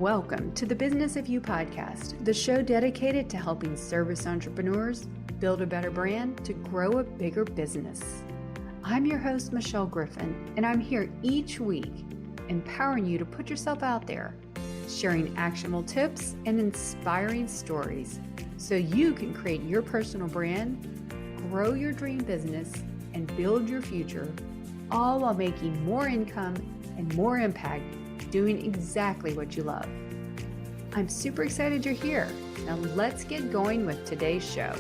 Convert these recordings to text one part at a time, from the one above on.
Welcome to the Business of You podcast, the show dedicated to helping service entrepreneurs build a better brand to grow a bigger business. I'm your host, Michelle Griffin, and I'm here each week empowering you to put yourself out there, sharing actionable tips and inspiring stories so you can create your personal brand, grow your dream business, and build your future, all while making more income and more impact doing exactly what you love. I'm super excited you're here. Now let's get going with today's show.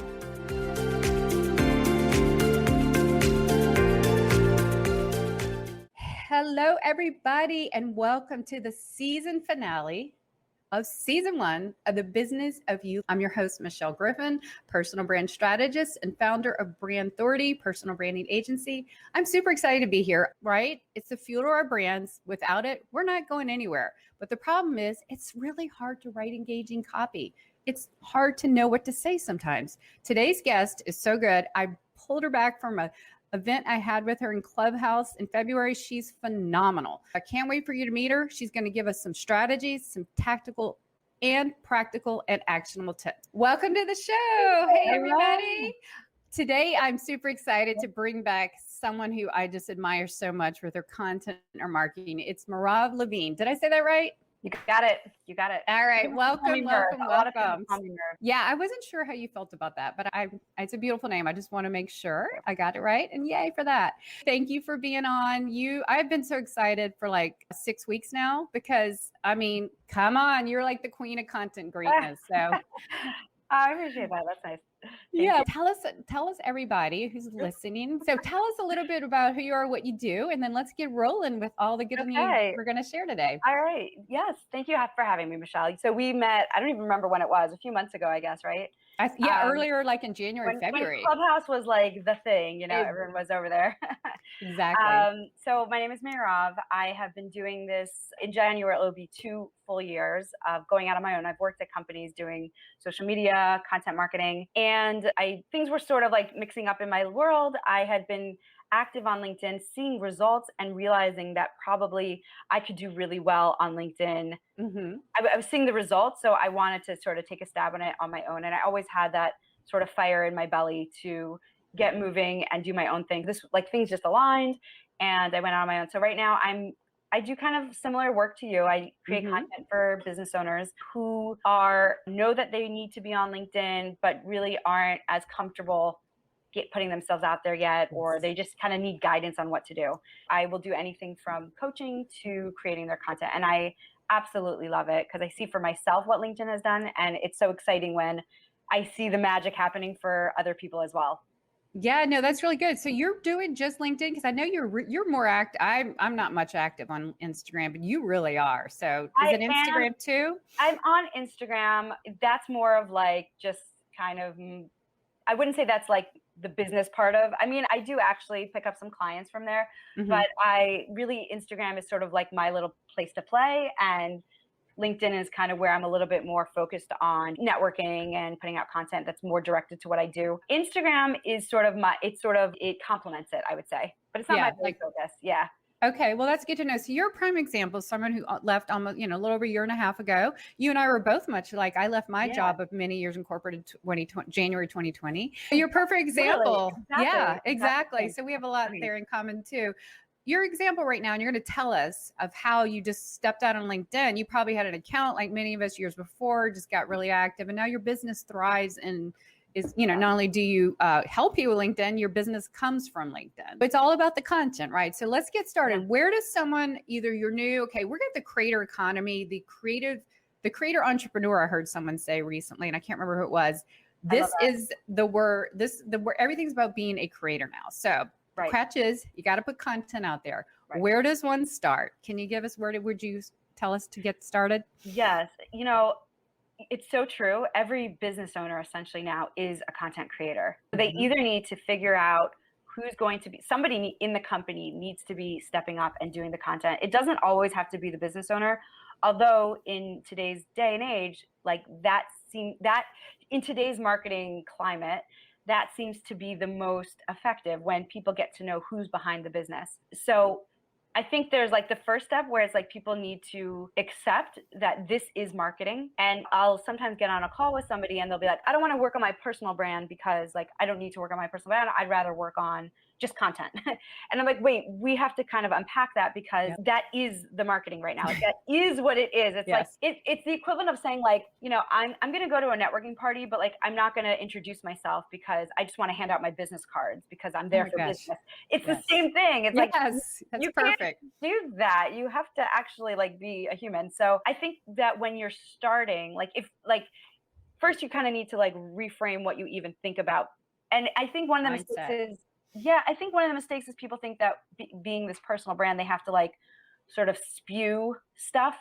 Hello, everybody, and welcome to the season finale of season 1 of the Business of You. I'm your host, Michelle Griffin, personal brand strategist and founder of Brand Authority, personal branding agency. I'm super excited to be here, right? It's the fuel to our brands. Without it, we're not going anywhere. But the problem is it's really hard to write engaging copy. It's hard to know what to say sometimes. Today's guest is so good. I pulled her back from a event I had with her in Clubhouse in February. She's phenomenal. I can't wait for you to meet her. She's going to give us some strategies, some tactical and practical and actionable tips. Welcome to the show. Hey, everybody. Today, I'm super excited to bring back someone who I just admire so much with her content or marketing. It's Merav Levine. Did I say that right? You got it. You got it. All right. Welcome. Welcome. Yeah, I wasn't sure how you felt about that, but it's a beautiful name. I just want to make sure I got it right. And yay for that. Thank you for being on. I've been so excited for like 6 weeks now because, I mean, come on, you're like the queen of content greatness. So I appreciate that. That's nice. Yeah. Tell us everybody who's listening. So tell us a little bit about who you are, what you do, and then let's get rolling with all the good news we're going to share today. All right. Yes. Thank you for having me, Michelle. So we met, I don't even remember when it was, a few months ago, I guess, right? Earlier, like in January, February. When Clubhouse was like the thing, everyone was over there. Exactly. So my name is Merav. I have been doing this in January. It'll be 2 full years of going out on my own. I've worked at companies doing social media, content marketing, and things were sort of like mixing up in my world. I had been active on LinkedIn, seeing results and realizing that probably I could do really well on LinkedIn. Mm-hmm. I was seeing the results, so I wanted to sort of take a stab on it on my own. And I always had that sort of fire in my belly to get moving and do my own thing. Things just aligned, and I went out on my own. So right now I do kind of similar work to you. I create content for business owners who know that they need to be on LinkedIn, but really aren't as comfortable putting themselves out there yet, or they just kind of need guidance on what to do. I will do anything from coaching to creating their content. And I absolutely love it because I see for myself what LinkedIn has done. And it's so exciting when I see the magic happening for other people as well. Yeah, no, that's really good. So you're doing just LinkedIn because I know you're more active. I'm not much active on Instagram, but you really are. So is it Instagram too? I'm on Instagram. That's more of like just kind of, I wouldn't say that's like the business part of, I mean, I do actually pick up some clients from there, but Instagram is sort of like my little place to play, and LinkedIn is kind of where I'm a little bit more focused on networking and putting out content that's more directed to what I do. Instagram is it complements it, I would say, but it's not my main focus. Yeah. Okay, well, that's good to know. So you're a prime example of someone who left almost, a little over a year and a half ago. You and I were both much like, I left my job of many years in corporate in January 2020. You're a perfect example. Really? Yeah, exactly. So we have a lot there in common too. Your example right now, and you're going to tell us of how you just stepped out on LinkedIn. You probably had an account like many of us years before, just got really active, and now your business thrives and not only do you help you with LinkedIn, your business comes from LinkedIn. It's all about the content, right? So let's get started. Yeah. Where does someone, either you're new, okay, we're at the creator economy, the creator entrepreneur, I heard someone say recently, and I can't remember who it was. This is the word, everything's about being a creator now. So the catch is you got to put content out there. Right. Where does one start? Can you give us, would you tell us to get started? Yes. It's so true. Every business owner essentially now is a content creator. They either need to figure out who's going to be, somebody in the company needs to be stepping up and doing the content. It doesn't always have to be the business owner. Although in today's day and age, like that in today's marketing climate, that seems to be the most effective when people get to know who's behind the business. So I think there's like the first step where it's like people need to accept that this is marketing. And I'll sometimes get on a call with somebody and they'll be like, I don't want to work on my personal brand because like I don't need to work on my personal brand. I'd rather work on just content. And I'm like, wait, we have to kind of unpack that because that is the marketing right now. Like that is what it is. It's like it's the equivalent of saying like, you know, I'm going to go to a networking party, but like I'm not going to introduce myself because I just want to hand out my business cards because I'm there for business. It's the same thing. It's like that's you perfect. Can't do that. You have to actually like be a human. So I think that when you're starting, like if like first you kind of need to like reframe what you even think about. And I think one of the mistakes is I think one of the mistakes is people think that being this personal brand, they have to like sort of spew stuff.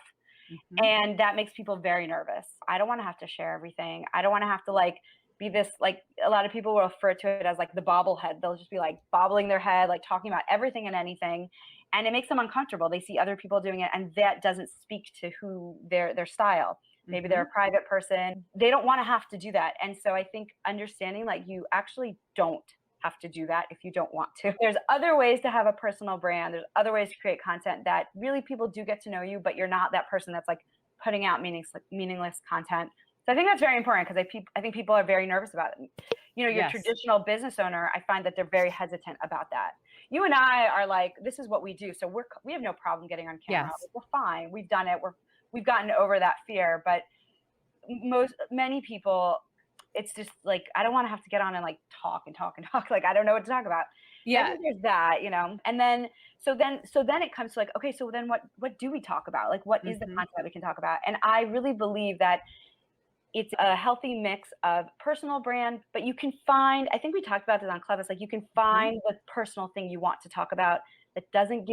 And that makes people very nervous. I don't want to have to share everything. I don't want to have to like be this, like a lot of people will refer to it as like the bobblehead. They'll just be like bobbling their head, like talking about everything and anything. And it makes them uncomfortable. They see other people doing it and that doesn't speak to who their style. Maybe they're a private person. They don't want to have to do that. And so I think understanding like you actually don't have to do that if you don't want to. There's other ways to have a personal brand. There's other ways to create content that really people do get to know you, but you're not that person that's like putting out meaningless content. So I think that's very important because I think people are very nervous about it. You know, your traditional business owner, I find that they're very hesitant about that. You and I are like, this is what we do. So we have no problem getting on camera. We're fine. We've done it. We've gotten over that fear, but many people, it's just like, I don't want to have to get on and like talk. Like, I don't know what to talk about. Yeah. I think there's that, you know, and then, so then it comes to like, okay, so then what do we talk about? Like, what is the content that we can talk about? And I really believe that it's a healthy mix of personal brand, but you can find, I think we talked about this on Club, it's like you can find the personal thing you want to talk about that doesn't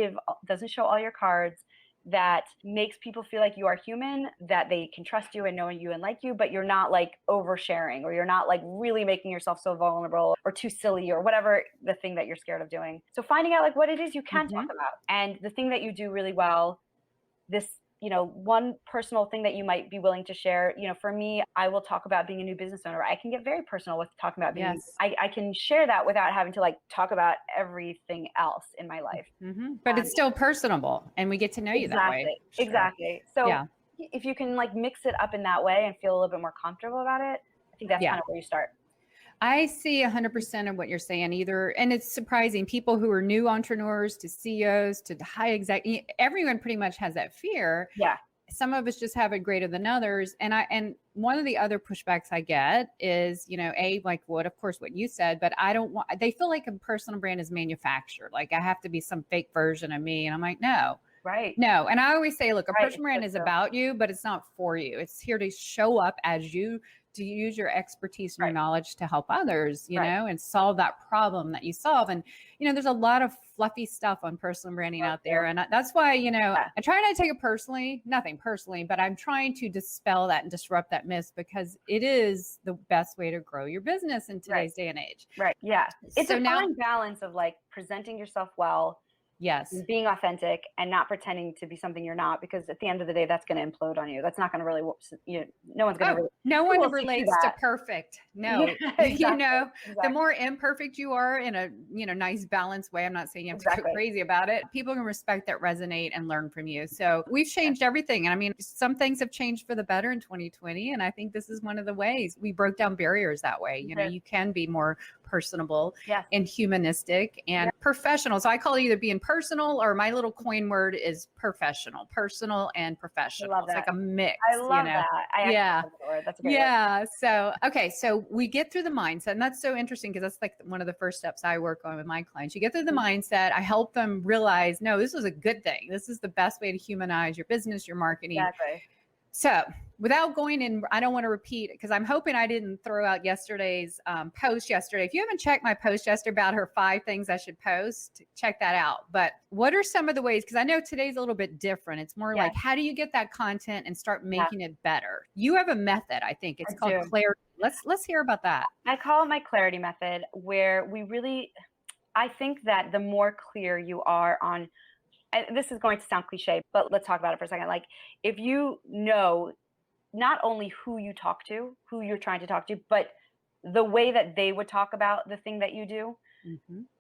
show all your cards, that makes people feel like you are human, that they can trust you and know you and like you, but you're not like oversharing, or you're not like really making yourself so vulnerable or too silly or whatever the thing that you're scared of doing. So finding out like what it is you can talk about, and the thing that you do really well, this, you know, one personal thing that you might be willing to share. You know, for me, I will talk about being a new business owner. I can get very personal with talking about being, I can share that without having to like talk about everything else in my life. But it's still personable and we get to know you that way. Exactly. So if you can like mix it up in that way and feel a little bit more comfortable about it, I think that's kind of where you start. I see 100% of what you're saying and it's surprising, people who are new entrepreneurs to CEOs to high exec, everyone pretty much has that fear. Yeah. Some of us just have it greater than others. And one of the other pushbacks I get is, you know, like of course what you said, but they feel like a personal brand is manufactured. Like I have to be some fake version of me. And I'm like, no. Right. No. And I always say, look, a personal brand is about you, but it's not for you. It's here to show up as you, to use your expertise and your knowledge to help others, you know, and solve that problem that you solve. And, you know, there's a lot of fluffy stuff on personal branding out there. And that's why, you know, I try not to take it personally, nothing personally, but I'm trying to dispel that and disrupt that myth because it is the best way to grow your business in today's day and age. Right. Yeah. It's a fine balance of like presenting yourself well. Yes. Being authentic and not pretending to be something you're not, because at the end of the day, that's going to implode on you. That's not going to really, no one's going to no one relates to perfect. No, exactly. You know, the more imperfect you are in a, you know, nice balanced way. I'm not saying you have to go crazy about it. People can respect that, resonate and learn from you. So we've changed everything. And I mean, some things have changed for the better in 2020. And I think this is one of the ways we broke down barriers that way. You know, you can be more personable and humanistic and professional. So I call it either being personal, or my little coin word is personal and professional. It's like a mix. I love that. I love the word. That's a great word. So, okay. So we get through the mindset, and that's so interesting because that's like one of the first steps I work on with my clients. You get through the mindset. I help them realize, no, this is a good thing. This is the best way to humanize your business, your marketing. Exactly. So without going in, I don't want to repeat, because I'm hoping I didn't throw out yesterday's post yesterday. If you haven't checked my post yesterday about her 5 things I should post, check that out. But what are some of the ways? Because I know today's a little bit different. It's more like, how do you get that content and start making it better? You have a method, I think. It's called clarity. Let's hear about that. I call it my clarity method, where we really, I think that the more clear you are on, and this is going to sound cliche, but let's talk about it for a second. Like, if you know not only who you talk to, who you're trying to talk to, but the way that they would talk about the thing that you do.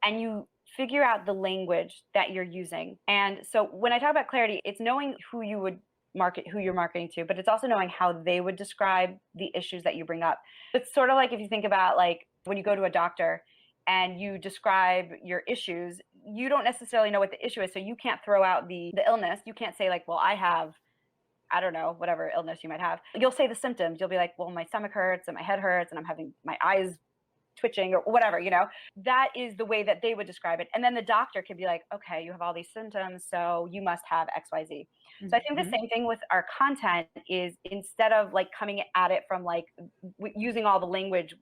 and you figure out the language that you're using. And so when I talk about clarity, it's knowing who you would market, who you're marketing to, but it's also knowing how they would describe the issues that you bring up. It's sort of like if you think about like when you go to a doctor and you describe your issues, you don't necessarily know what the issue is. So you can't throw out the illness. You can't say like, well, I have, I don't know, whatever illness you might have. You'll say the symptoms. You'll be like, well, my stomach hurts and my head hurts and I'm having my eyes twitching or whatever, that is the way that they would describe it. And then the doctor could be like, okay, you have all these symptoms, so you must have XYZ. So I think the same thing with our content is instead of like coming at it from like using all the language,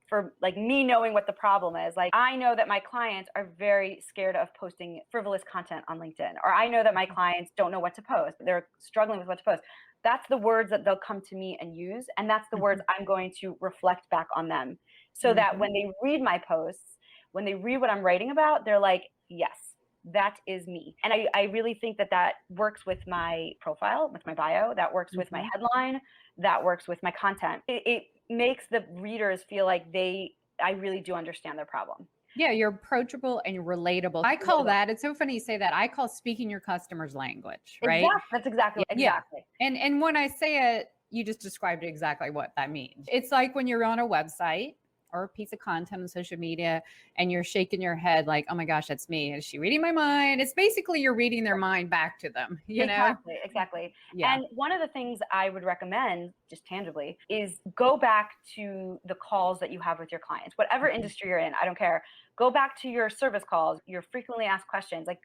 for like me knowing what the problem is, like I know that my clients are very scared of posting frivolous content on LinkedIn, or I know that my clients don't know what to post. They're struggling with what to post. That's the words that they'll come to me and use. And that's the words I'm going to reflect back on them. So that when they read my posts, when they read what I'm writing about, they're like, yes, that is me. And I really think that works with my profile, with my bio, that works with my headline, that works with my content. It makes the readers feel like I really do understand their problem. Yeah, you're approachable and you're relatable. I call that, it's so funny you say that, I call speaking your customer's language, right? Exactly. That's exactly. And when I say it, you just described exactly what that means. It's like when you're on a website or a piece of content on social media and you're shaking your head like, oh my gosh, that's me. Is she reading my mind? It's basically you're reading their mind back to them, Exactly. Yeah. And one of the things I would recommend just tangibly is go back to the calls that you have with your clients, whatever industry you're in, I don't care. Go back to your service calls, your frequently asked questions. Like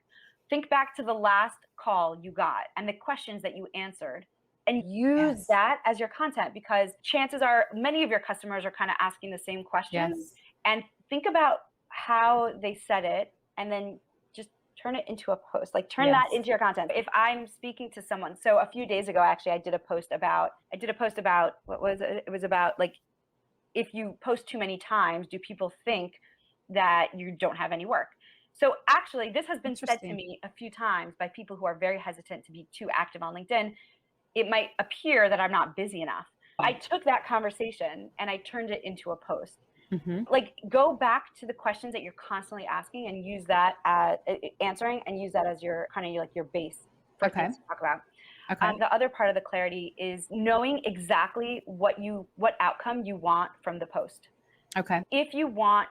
think back to the last call you got and the questions that you answered. And use that as your content, because chances are many of your customers are kind of asking the same questions. And think about how they said it and then just turn it into a post, like turn that into your content. If I'm speaking to someone, so a few days ago, actually, I did a post about, what was it? It was about like, if you post too many times, do people think that you don't have any work? So actually, this has been said to me a few times by people who are very hesitant to be too active on LinkedIn. It might appear that I'm not busy enough. I took that conversation and I turned it into a post. Like go back to the questions that you're constantly asking and use that as answering and use that as your kind of like your base for things to talk about. The other part of the clarity is knowing exactly what outcome you want from the post. If you want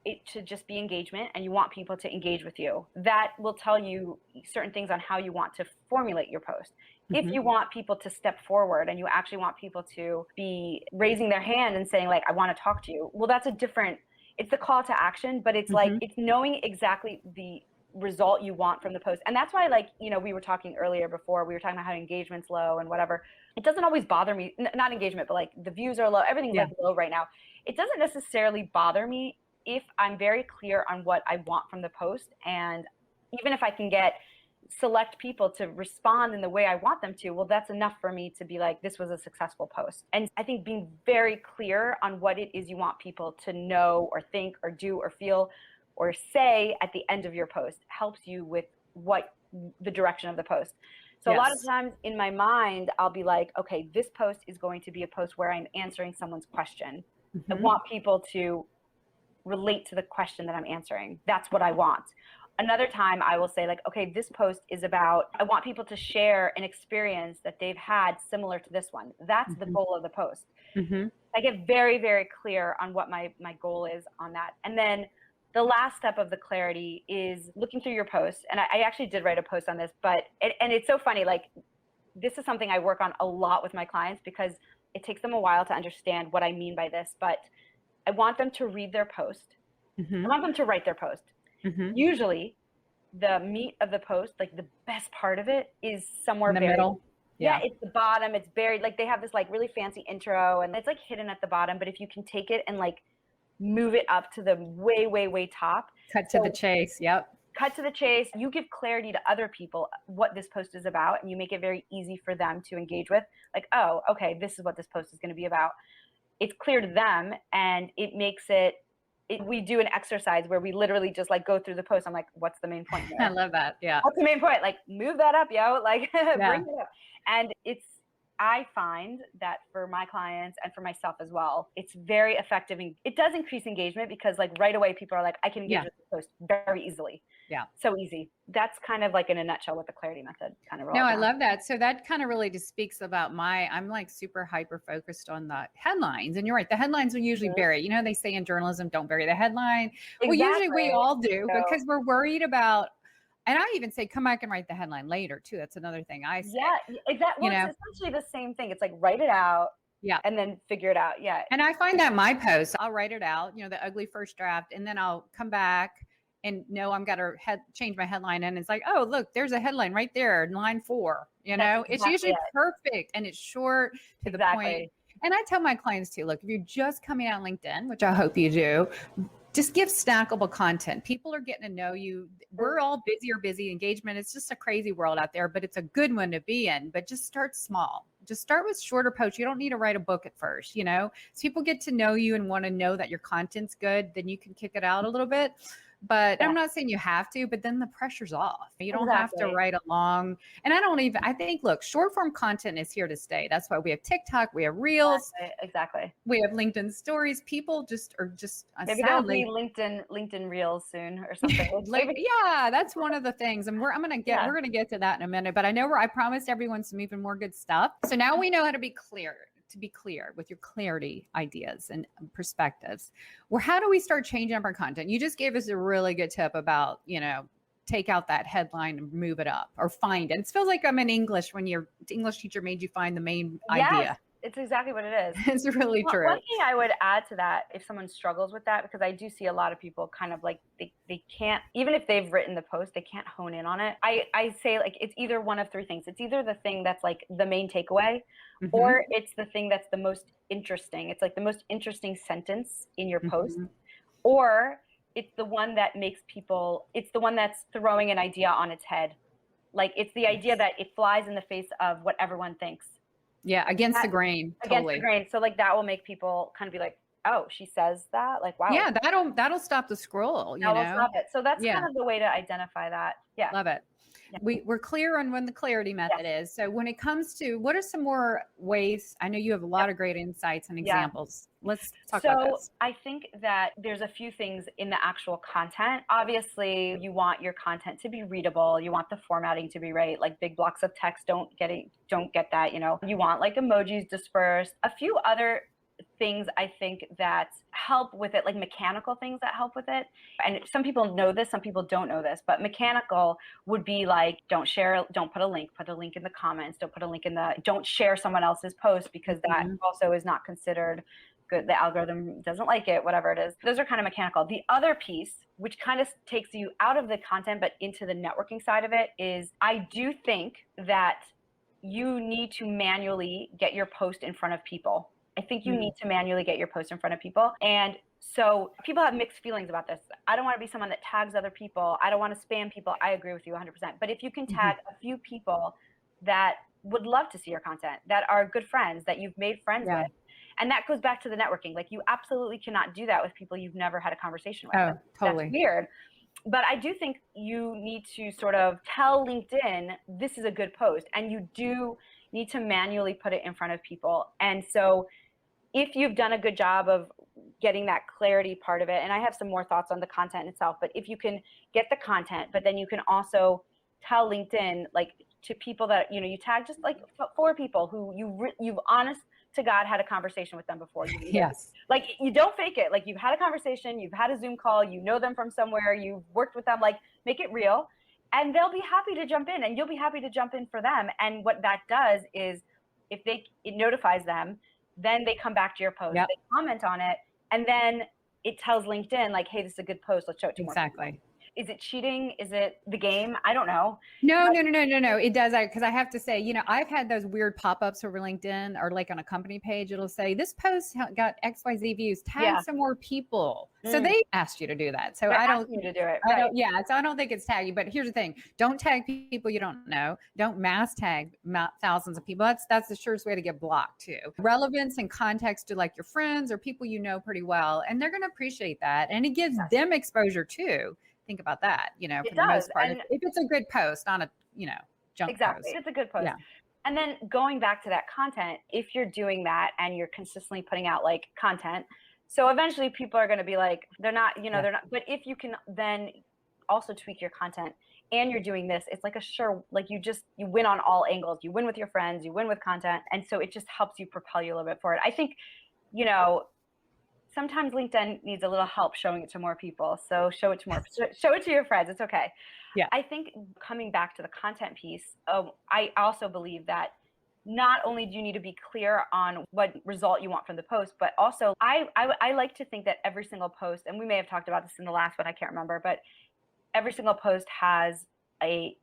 it to just be engagement and you want people to engage with you, that will tell you certain things on how you want to formulate your post. If you want people to step forward and you actually want people to be raising their hand and saying like, I want to talk to you, well, that's it's the call to action, but it's like, it's knowing exactly the result you want from the post. And that's why, like, we were talking earlier before, we were talking about how engagement's low and whatever. It doesn't always bother me, not engagement, but like the views are low, everything's like low right now. It doesn't necessarily bother me if I'm very clear on what I want from the post. And even if I can get select people to respond in the way I want them to, well, that's enough for me to be like, this was a successful post. And I think being very clear on what it is you want people to know or think or do or feel or say at the end of your post helps you with what the direction of the post. So a lot of times in my mind, I'll be like, okay, this post is going to be a post where I'm answering someone's question. I want people to relate to the question that I'm answering. That's what I want. Another time I will say like, okay, this post is about, I want people to share an experience that they've had similar to this one. That's the goal of the post. I get very, very clear on what my goal is on that. And then the last step of the clarity is looking through your posts. And I actually did write a post on this, but, and it's so funny, like this is something I work on a lot with my clients because it takes them a while to understand what I mean by this, but I want them to read their post. I want them to write their post. Usually the meat of the post, like the best part of it is somewhere in the buried. middle. Yeah, it's the bottom. It's buried. Like they have this like really fancy intro and it's like hidden at the bottom. But if you can take it and like move it up to the way, way, way top. Cut to the chase. Cut to the chase. You give clarity to other people what this post is about and you make it very easy for them to engage with. Like, oh, okay, this is what this post is going to be about. It's clear to them and it makes it, we do an exercise where we literally just like go through the post. I'm like, what's the main point here? I love that. Yeah. What's the main point? Like move that up, yo, like bring it up. And I find that for my clients and for myself as well, it's very effective. And it does increase engagement because like right away, people are like, I can engage with this post very easily. Yeah. So easy. That's kind of like in a nutshell what the clarity method kind of rolls No, I down. love that. So that kind of really just speaks about I'm like super hyper focused on the headlines. And you're right. The headlines are usually buried. You know, they say in journalism, don't bury the headline. Exactly. Well, usually we all do So, because we're worried about, and I even say, come back and write the headline later too. That's another thing I say. yeah, exactly. Well, it's essentially the same thing. It's like write it out. Yeah. And then figure it out. Yeah. And I find that my posts, I'll write it out, the ugly first draft, and then I'll come back and know I'm got to change my headline. And it's like, oh, look, there's a headline right there, line 4. It's usually perfect and it's short to the point. And I tell my clients too, look, if you're just coming out on LinkedIn, which I hope you do, just give snackable content. People are getting to know you. We're all busy engagement. It's just a crazy world out there, but it's a good one to be in. But just start small. Just start with shorter posts. You don't need to write a book at first, so people get to know you and want to know that your content's good. Then you can kick it out a little bit. But I'm not saying you have to, but then the pressure's off. You don't have to write a long, and I think, look, short form content is here to stay. That's why we have TikTok, we have Reels. Exactly. We have LinkedIn stories. People are just maybe there'll be LinkedIn Reels soon or something. Yeah, that's one of the things. And we're going to get to that in a minute, but I promised everyone some even more good stuff. So now we know how to be clear with your clarity ideas and perspectives. Well, how do we start changing up our content? You just gave us a really good tip about, take out that headline and move it up or find it. It feels like I'm in English when your English teacher made you find the main idea. It's exactly what it is. It's really true. One thing I would add to that, if someone struggles with that, because I do see a lot of people kind of like they can't, even if they've written the post, they can't hone in on it. I say like it's either one of 3 things. It's either the thing that's like the main takeaway, or it's the thing that's the most interesting. It's like the most interesting sentence in your post, or it's the one that makes people, it's the one that's throwing an idea on its head. Like it's the idea that it flies in the face of what everyone thinks. Yeah, against the grain. Against the grain. So like that will make people kind of be like, oh, she says that? Like, wow. Yeah, that'll stop the scroll, That'll stop it. So that's kind of the way to identify that. Yeah. Love it. Yeah. We're clear on when the clarity method is. So when it comes to what are some more ways, I know you have a lot of great insights and examples. Let's talk about this. I think that there's a few things in the actual content. Obviously, you want your content to be readable. You want the formatting to be right. Like big blocks of text don't get that, You want like emojis dispersed. A few other things I think that help with it, like mechanical things that help with it. And some people know this, some people don't know this, but mechanical would be like, don't share, don't put a link in the comments, don't share someone else's post because that also is not considered good. The algorithm doesn't like it, whatever it is. Those are kind of mechanical. The other piece, which kind of takes you out of the content, but into the networking side of it, is I do think that you need to manually get your post in front of people. I think you need to manually get your post in front of people. And so people have mixed feelings about this. I don't want to be someone that tags other people. I don't want to spam people. I agree with you 100%. But if you can tag a few people that would love to see your content, that are good friends, that you've made friends with, and that goes back to the networking. Like you absolutely cannot do that with people you've never had a conversation with. Oh, totally. That's weird. But I do think you need to sort of tell LinkedIn, this is a good post. And you do need to manually put it in front of people. And so if you've done a good job of getting that clarity part of it, and I have some more thoughts on the content itself, but if you can get the content, but then you can also tell LinkedIn, like to people that, you tag just like 4 people who you've honest to God had a conversation with them before. Yes. Like you don't fake it. Like you've had a conversation, you've had a Zoom call, you know them from somewhere, you've worked with them, like make it real. And they'll be happy to jump in and you'll be happy to jump in for them. And what that does is it notifies them, then they come back to your post, they comment on it, and then it tells LinkedIn like, hey, this is a good post. Let's show it to more people. Exactly. Is it cheating? Is it the game? I don't know. No. It does. Because I have to say, I've had those weird pop-ups over LinkedIn or like on a company page. It'll say this post got XYZ views. Tag some more people. So they asked you to do that. So I don't. You to do it. Right. So I don't think it's tagging. But here's the thing: don't tag people you don't know. Don't mass tag thousands of people. That's the surest way to get blocked too. Relevance and context to like your friends or people you know pretty well, and they're going to appreciate that, and it gives them exposure too. Think about that, for the most part. If it's a good post, not a, junk post. Exactly. It's a good post. Yeah. And then going back to that content, if you're doing that and you're consistently putting out like content, so eventually people are going to be like, they're not, they're not, but if you can then also tweak your content and you're doing this, it's like like you win on all angles. You win with your friends, you win with content. And so it just helps you propel you a little bit forward. I think, sometimes LinkedIn needs a little help showing it to more people. So show it to your friends. It's okay. Yeah. I think coming back to the content piece, I also believe that not only do you need to be clear on what result you want from the post, but also I like to think that every single post, and we may have talked about this in the last one, I can't remember, but every single post has an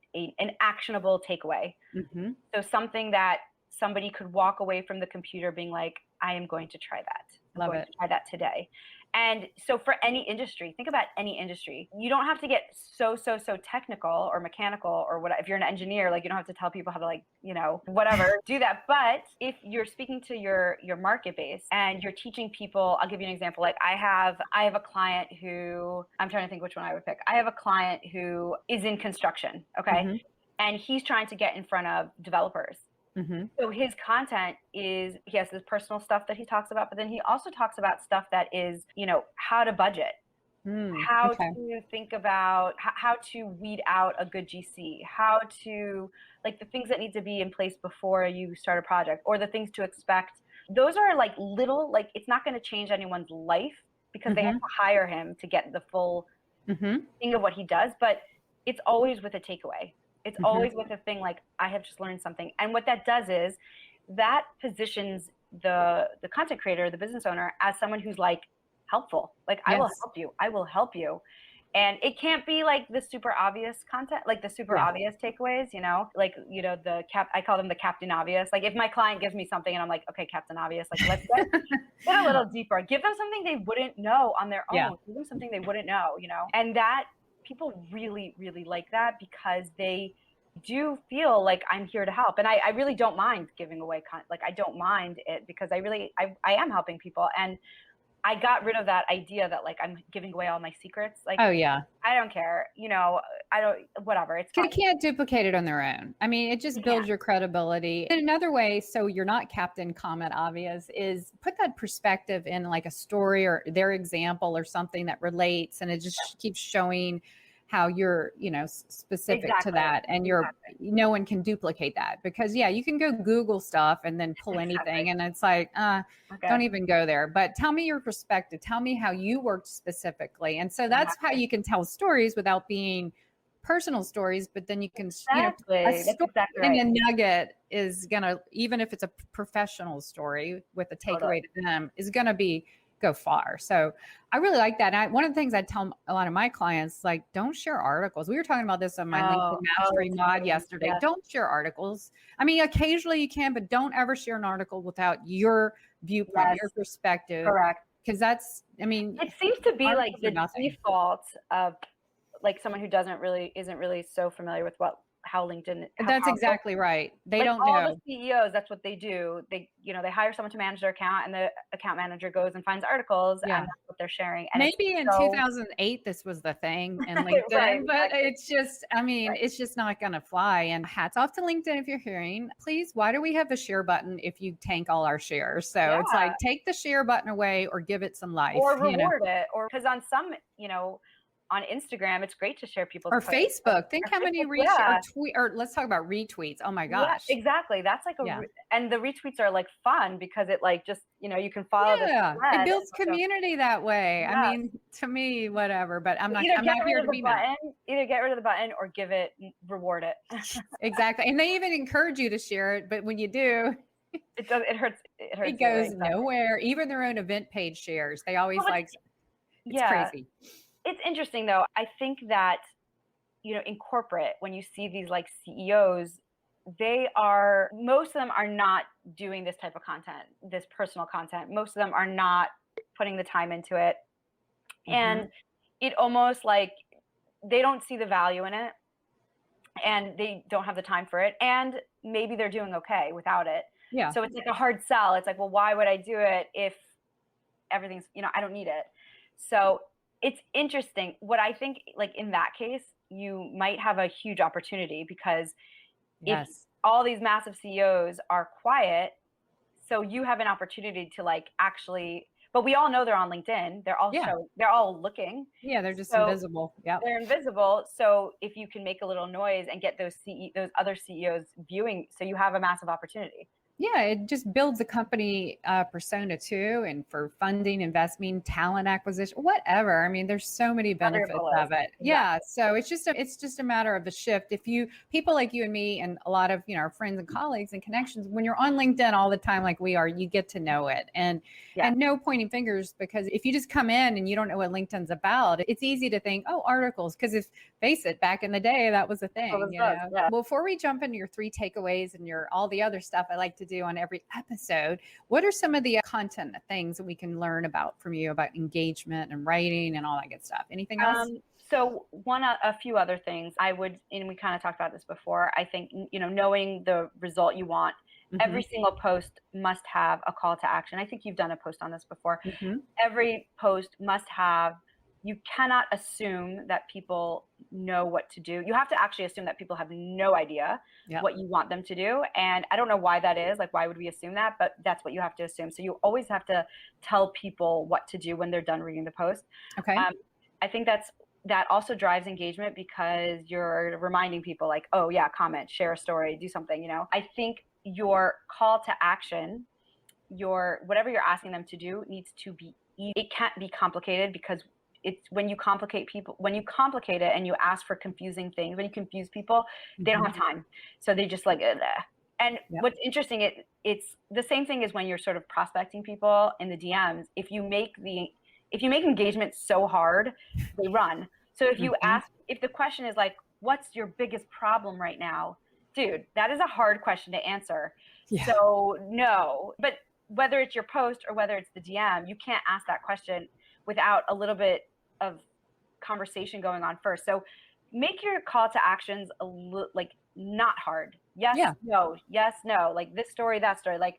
actionable takeaway. Mm-hmm. So something that somebody could walk away from the computer being like, I am going to try that. I'm going to try that today. And so for any industry, think about any industry. You don't have to get so technical or mechanical or what. If you're an engineer, like you don't have to tell people how to whatever, do that. But if you're speaking to your market base and you're teaching people, I'll give you an example. Like I have a client who, I'm trying to think which one I would pick. I have a client who is in construction. Okay. Mm-hmm. And he's trying to get in front of developers. Mm-hmm. So his content is, he has this personal stuff that he talks about, but then he also talks about stuff that is, how to budget, how to think about how to weed out a good GC, how to, like the things that need to be in place before you start a project, or the things to expect. Those are like little, like it's not going to change anyone's life because they have to hire him to get the full thing of what he does, but it's always with a takeaway. It's always with a thing like, I have just learned something. And what that does is that positions the content creator, the business owner, as someone who's like helpful. Like, I will help you. I will help you. And it can't be like the super obvious content, like the super obvious takeaways, I call them the Captain Obvious. Like if my client gives me something and I'm like, okay, Captain Obvious, like let's get a little deeper. Give them something they wouldn't know on their own. Yeah. Give them something they wouldn't know, and that people really, really like that because they do feel like I'm here to help. And I really don't mind giving away content. Like I don't mind it because I am helping people. And I got rid of that idea that like I'm giving away all my secrets. Like, oh yeah, I don't care. Whatever. It's fine. They can't duplicate it on their own. I mean, it just builds your credibility. And another way, so you're not Captain Comment Obvious, is put that perspective in like a story or their example or something that relates, and it just keeps showing how you're, specific to that, and no one can duplicate that because you can go Google stuff and then pull anything, and it's like, don't even go there. But tell me your perspective. Tell me how you worked specifically, and so that's how you can tell stories without being personal stories. But then you can, a story and a nugget is gonna, even if it's a professional story with a takeaway to them, is gonna go far. So I really like that. And one of the things I tell a lot of my clients, like, don't share articles. We were talking about this on my LinkedIn Mastery mod yesterday. Yeah. Don't share articles. I mean, occasionally you can, but don't ever share an article without your viewpoint, your perspective. Correct. Because that's, it seems to be like the default of like someone who isn't really so familiar with how LinkedIn. That's exactly right. They don't know. All the CEOs, that's what they do. They hire someone to manage their account, and the account manager goes and finds articles, and that's what they're sharing. And maybe in 2008 this was the thing in LinkedIn, but it's just, it's just not going to fly. And hats off to LinkedIn if you're hearing. Please, why do we have the share button if you tank all our shares? So it's like, take the share button away or give it some life, or reward it, or because on some, on Instagram, it's great to share people's posts. Facebook. Think how many or let's talk about retweets. Oh my gosh. Yeah, exactly. That's like and the retweets are like fun because it like just, you can follow it builds community that way. Yeah. I mean, to me, whatever, but I'm not here to be mad. Either get rid of the button or reward it. Exactly. And they even encourage you to share it, but when you do, it hurts. It goes nowhere. Even their own event page shares. They always it's crazy. It's interesting though. I think that, in corporate, when you see these like CEOs, most of them are not doing this type of content, this personal content. Most of them are not putting the time into it. And it almost like they don't see the value in it and they don't have the time for it. And maybe they're doing okay without it. Yeah. So it's like a hard sell. It's like, well, why would I do it if everything's, I don't need it. So it's interesting. What I think, like in that case, you might have a huge opportunity because all these massive CEOs are quiet. So you have an opportunity to like actually, but we all know they're on LinkedIn. They're all looking. Yeah, they're just So invisible. Yeah. they're invisible. So if you can make a little noise and get those other CEOs viewing, so you have a massive opportunity. Yeah, it just builds a company persona too, and for funding, investment, talent acquisition, whatever. I mean, there's so many benefits of it. Exactly. Yeah, so it's just a matter of the shift. If you people like you and me and a lot of our friends and colleagues and connections, when you're on LinkedIn all the time like we are, you get to know it, and no pointing fingers, because if you just come in and you don't know what LinkedIn's about, it's easy to think, oh, articles, because if face it, back in the day that was a thing. Yeah. Before we jump into your 3 takeaways and your all the other stuff I like to do on every episode, what are some of the content things that we can learn about from you about engagement and writing and all that good stuff? Anything else? So a few other things I would, and we kind of talked about this before, I think, knowing the result you want, every single post must have a call to action. I think you've done a post on this before. Every post must have, you cannot assume that people know what to do. You have to actually assume that people have no idea what you want them to do. And I don't know why that is. Like, why would we assume that? But that's what you have to assume. So you always have to tell people what to do when they're done reading the post. Okay. I think that also drives engagement, because you're reminding people like, oh yeah, comment, share a story, do something, I think your call to action, whatever you're asking them to do needs to be, it can't be complicated, because it's when you complicate it and you ask for confusing things, when you confuse people, they don't have time. So they just like, and what's interesting, it's the same thing as when you're sort of prospecting people in the DMs. If you make engagement so hard, they run. So if you ask, if the question is like, what's your biggest problem right now? Dude, that is a hard question to answer. Yeah. So no, but whether it's your post or whether it's the DM, you can't ask that question without a little bit of conversation going on first. So make your call to actions like not hard. Yes, no, yes, no, like this story, that story, like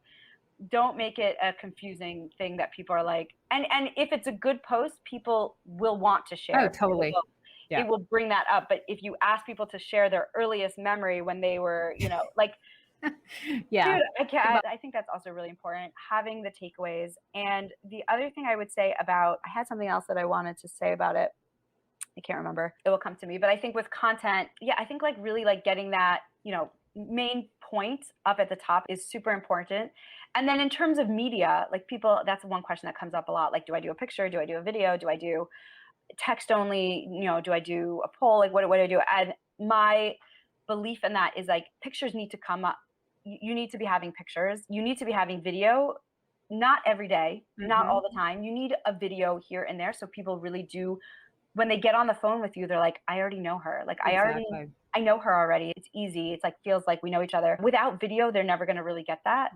don't make it a confusing thing that people are like, and if it's a good post, people will want to share. Oh, totally. It will bring that up. But if you ask people to share their earliest memory when they were, like, yeah, dude, I think that's also really important, having the takeaways. And the other thing I would say I had something else that I wanted to say about it. I can't remember. It will come to me. But I think with content, I think like really like getting that, main point up at the top is super important. And then in terms of media, like people, that's one question that comes up a lot. Like, do I do a picture? Do I do a video? Do I do text only? Do I do a poll? Like, what do I do? And my belief in that is like pictures need to come up. You need to be having pictures. You need to be having video, not every day, not all the time. You need a video here and there. So people really do, when they get on the phone with you, they're like, I already know her. Like, I know her already. It's easy. It's like, feels like we know each other. Without video, they're never going to really get that.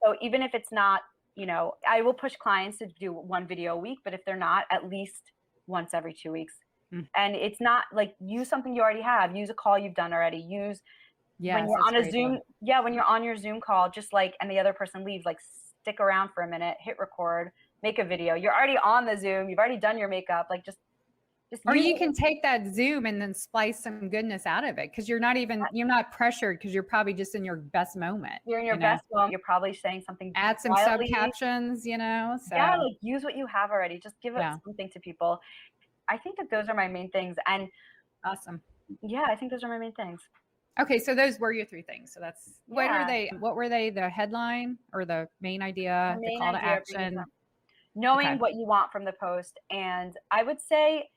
So even if it's not, I will push clients to do one video a week, but if they're not, at least once every 2 weeks. And it's not like, use something you already have. Use a call you've done already. Use when you're on a Zoom. Yeah, when you're on your Zoom call, just like, and the other person leaves, like stick around for a minute, hit record, make a video. You're already on the Zoom. You've already done your makeup. Like just or you can take that Zoom and then splice some goodness out of it, because you're not pressured, because you're probably just in your best moment. You're in your best moment. You're probably saying something. Add some sub captions, So. Yeah, like use what you have already. Just give it something to people. I think that those are my main things. And awesome. Yeah, I think those are my main things. Okay, so those were your 3 things. So that's what are they? What were they? The headline or the main idea? The call to action. Knowing what you want from the post, and I would say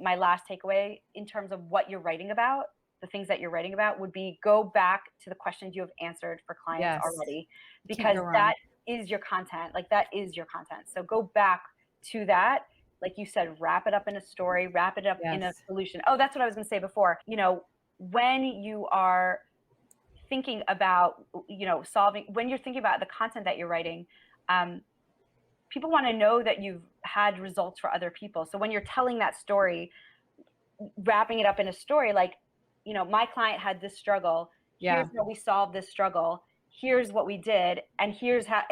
my last takeaway in terms of what you're writing about, the things that you're writing about, would be go back to the questions you have answered for clients already, because that is your content. Like that is your content. So go back to that. Like you said, wrap it up in a story, wrap it up in a solution. Oh, that's what I was going to say before. When you are thinking about, when you're thinking about the content that you're writing, people want to know that you've had results for other people. So when you're telling that story, wrapping it up in a story, like, my client had this struggle. Here's how we solved this struggle. Here's what we did. And here's a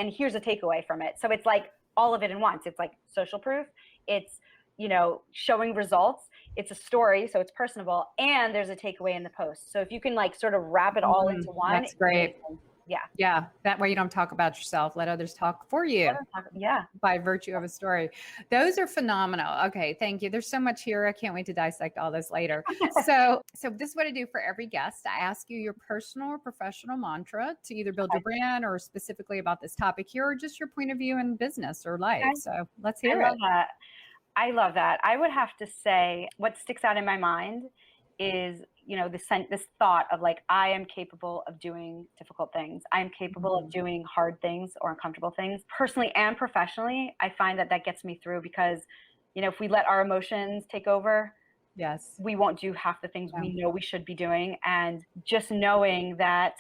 takeaway from it. So it's like all of it in once. It's like social proof. It's, showing results. it's a story, so it's personable, and there's a takeaway in the post. So if you can like sort of wrap it all into one, That's great. yeah. Yeah. That way you don't talk about yourself. Let others talk for you. Yeah. By virtue of a story. Those are phenomenal. Okay. Thank you. There's so much here. I can't wait to dissect all this later. So this is what I do for every guest. I ask you your personal or professional mantra to either build your brand or specifically about this topic here, or just your point of view in business or life. Okay. So let's hear I it. love that. I love that. I would have to say what sticks out in my mind is, this thought of like, I am capable of doing difficult things. I am capable of doing hard things or uncomfortable things. Personally and professionally, I find that gets me through because, if we let our emotions take over, yes, we won't do half the things we know we should be doing. And just knowing that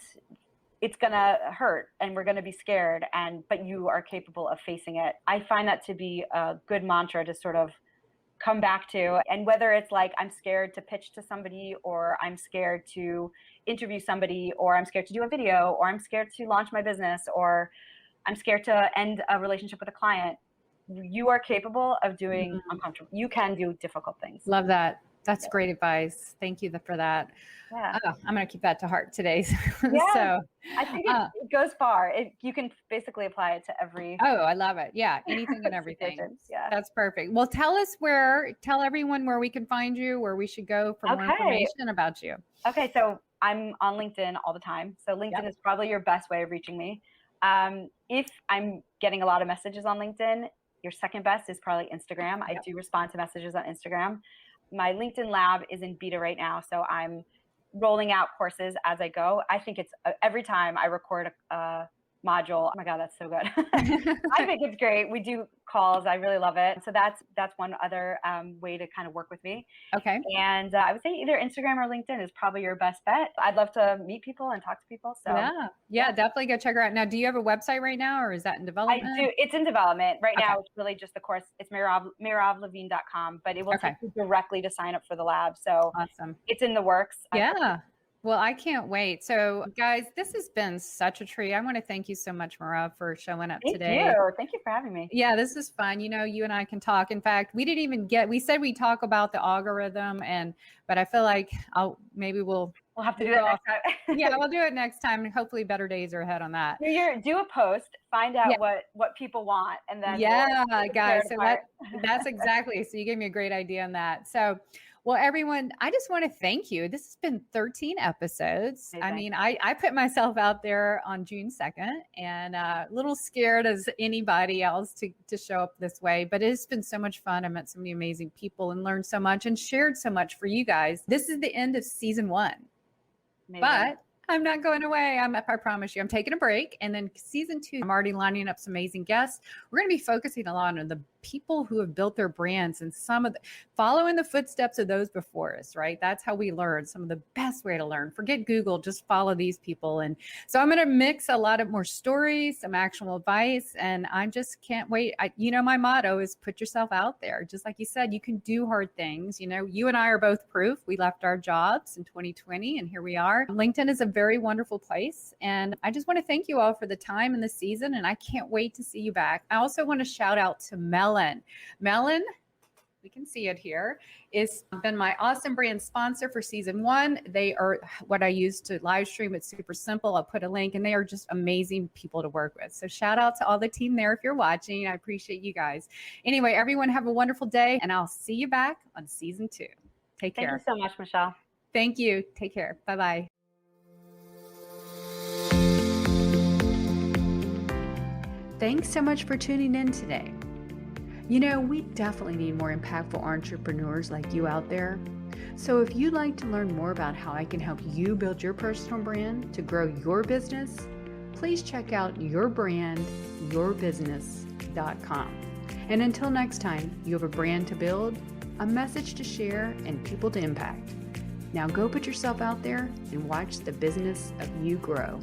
it's going to hurt and we're going to be scared, but you are capable of facing it. I find that to be a good mantra to sort of come back to. And whether it's like, I'm scared to pitch to somebody, or I'm scared to interview somebody, or I'm scared to do a video, or I'm scared to launch my business, or I'm scared to end a relationship with a client, you are capable of doing uncomfortable. You can do difficult things. Love that. That's great advice. Thank you for that. Yeah. I'm going to keep that to heart today. Yeah. So I think it goes far. You can basically apply it to every. Oh, I love it. Yeah. Anything and everything. Yeah. That's perfect. Well, tell everyone where we can find you, where we should go for more information about you. Okay. So I'm on LinkedIn all the time. So LinkedIn is probably your best way of reaching me. If I'm getting a lot of messages on LinkedIn, your second best is probably Instagram. I do respond to messages on Instagram. My LinkedIn lab is in beta right now. So I'm rolling out courses as I go. I think it's every time I record a module. Oh my God, that's so good. I think it's great. We do calls. I really love it. So that's one other way to kind of work with me. Okay. And I would say either Instagram or LinkedIn is probably your best bet. I'd love to meet people and talk to people. So yeah, definitely go check her out. Now, do you have a website right now, or is that in development? I do. It's in development right now. It's really just the course. It's meravlevine.com, but it will take you directly to sign up for the lab. So awesome. It's in the works. Yeah. Well, I can't wait. So guys, this has been such a treat. I want to thank you so much, Merav, for showing up today. Thank you for having me. Yeah, this is fun. You and I can talk. In fact, we said we talk about the algorithm, but I feel like we'll have to do that next time. Yeah, we'll do it next time. Hopefully better days are ahead on that. Do a post, find out what people want, and then guys. So that's exactly. So you gave me a great idea on that. So, well, everyone, I just want to thank you. This has been 13 episodes. Amazing. I mean, I put myself out there on June 2nd and a little scared as anybody else to show up this way, but it's been so much fun. I met so many amazing people and learned so much and shared so much for you guys. This is the end of season 1. Amazing. But I'm not going away. I promise you, I'm taking a break. And then season 2, I'm already lining up some amazing guests. We're going to be focusing a lot on the people who have built their brands and following the footsteps of those before us, right? That's how we learn. Some of the best way to learn. Forget Google, just follow these people. And so I'm going to mix a lot of more stories, some actual advice, and I just can't wait. My motto is put yourself out there. Just like you said, you can do hard things. You and I are both proof. We left our jobs in 2020 and here we are. LinkedIn is a very wonderful place. And I just want to thank you all for the time and the season. And I can't wait to see you back. I also want to shout out to Melon, we can see it here, is been my awesome brand sponsor for season 1. They are what I use to live stream. It's super simple. I'll put a link, and they are just amazing people to work with. So shout out to all the team there if you're watching. I appreciate you guys. Anyway, everyone have a wonderful day, and I'll see you back on season 2. Take care. Thank you so much, Michelle. Thank you. Take care. Bye-bye. Thanks so much for tuning in today. We definitely need more impactful entrepreneurs like you out there. So if you'd like to learn more about how I can help you build your personal brand to grow your business, please check out yourbrandyourbusiness.com. And until next time, you have a brand to build, a message to share, and people to impact. Now go put yourself out there and watch the business of you grow.